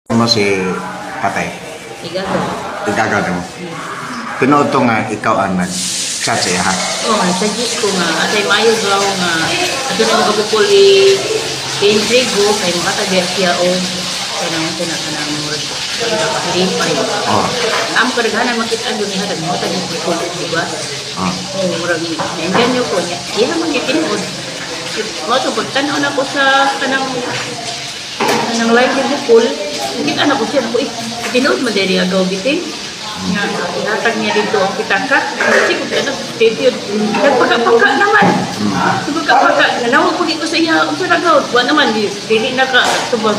Mo si Patay. Igagaw. Igagaw mo. Tinood to nga ikaw ang nag-chat sa iya ha? Oo, suggest ko nga. Atay maayo daw nga. Ato na mga bukol i-intrigo kay makatagay siya o kaya naman tinakanang mo kapahilipay. Oo. Ang karaganan makita doon niya hatag mo tagong bukol, diba? Oo, murag naingan niyo po niya. Iya man niya tinood. Mato, pagtanaw na ko sa kanang live ni bukol, kita na ko siya po tinood mo dahil agaw bitin. Ihatag niya dito ang pitaka. Kasi kung ano, nagpaka-paka naman. Nagpaka-paka. Nanawag ko dito sa iya. Ang saragaw. Buwan naman, dili na ka. Subag.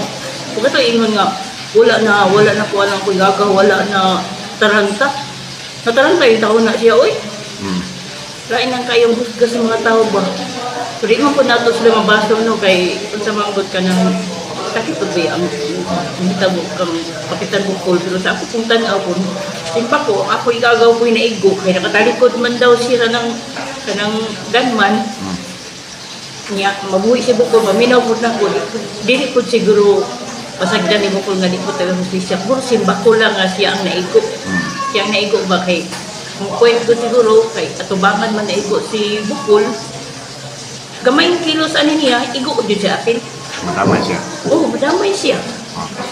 Kung ito, ingon nga, wala na po alam ko gagaw. Wala na taranta. Nataranta yung tao na siya, oy. Lain ang kayong husga sa mga tao ba? So, di man po nato sila mabaso, no, kay kung sa manggot ka ng sakit po ba ang hitabo kang pakitan bukol. Pero sa ako kung tanaw po, simpa ko, ako igagaw ko yung naigo. Kaya nakatalikod man daw siya kanang gunman. Niya, mabuhi siya bukol, maminaw po na ko. Dili po siguro pasagdan ni bukol nga di po tayo hustisya. Puro simba ko lang nga siya ang naigo. Siya ang naigo ba kay kung kwento siguro, kay atubangan man naigo si bukol. Gamay yung kilos ano niya, igo ko dyan sa apil. Madamay siya. Oo, madamay siya.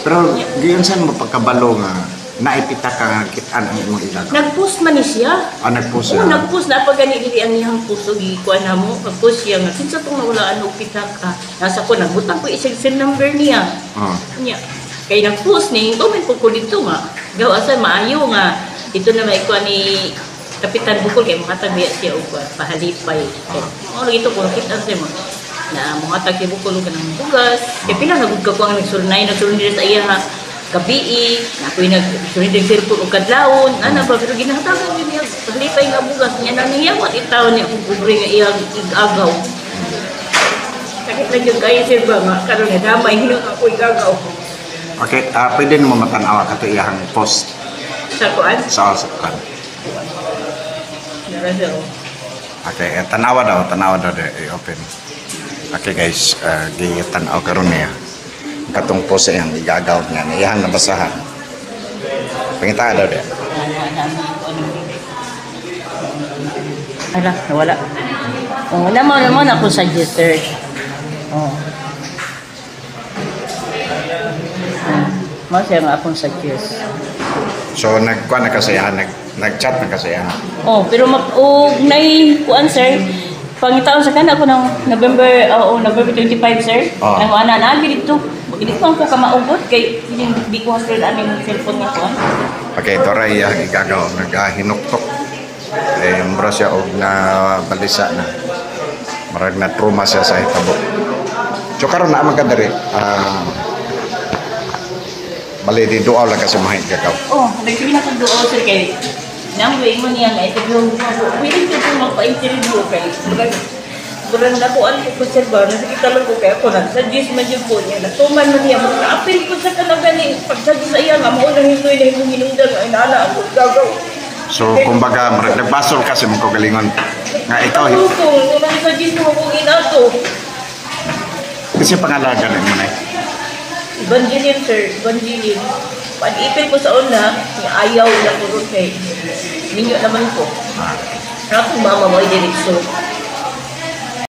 Pero giyon saan mo pagkabalo nga naipita ka nga kitaan ang imong ilagaw? Nag-post man ni siya. Nag-post Oo, siya? nag-post na pag ganit ang iyang puso, gikuha na mo. Nag-post siya nga, sinsa itong nawalaan o pita ka. Nasa ko, nagbutang ko isang SIM number niya. Niya. Kaya nag-post ni, comment po ko dito nga. Gawasan, maayo nga. Ito na may ikuha ni Kapitan Bukol, kaya makatabiya siya o pahalipay. Ano ito ko, nakita siya mo. Na mga tagsi bukol ka ng bugas. Kaya pila nagod ka ko ang nagsulnay sa iya ha. Gabi, ako'y nagsulnay ng sirpon o kadlawon. Ano ba, pero ginahatagan yun niya. Paglipay nga bugas niya na niya. What itaw niya kung kubre nga iyang igagaw. Sakit lang yung kaya sir ba nga. Karoon na damay, hinang ako igagaw. Okay, pwede mo matanawa ka ito iyang post Sa kuan? sa kan. Narasa ko. Okay, tanawa daw i-open. Okay guys, gitanaw karon niya. Katong post iyang igagaw niya, iyang nabasahan. Pangita daw de. Ala, nawala. Oh, naman ako sa register. Oh. Mo siya nga akong suggest. So nagkuan na kasi nag-chat na kasi Oh, pero nay kuan sir. Pangitaon sa kana ako ng November 25 sir. Ang ana naagi dito. Hindi ko ka maugot kay hindi ko hastred aning cellphone nga kuan. Okay, ito rin iyang igagaw, naghinuktok. Mura siya og na balisa na. Marag na trauma siya sa hitabo. So karon na magkadari, bali di duaw lang kasi mahit gagaw. Oh, nagsige na kong duo sir kay nang way mo niya nga ito pwede ko po magpa-interview kay Burang nakuan ko sir ba, nakikita lang ko kaya ako nag-suggest man yun po niya. Natuman man niya, mag-apil ko sa kanagaling. Pag-suggest sa iya nga, maunang hintoy na yung hinungdan ay naala ang gagaw. So kumbaga, nagbasol kasi mong kagalingon. Nga ikaw, kung nag-suggest mo kung inato. kasi pangalaga na mo na Evangeline sir, Evangeline. Pag-ipil ko sa una, ayaw na ko rin kay ninyo naman po. Kapag mama mo ay direksyon.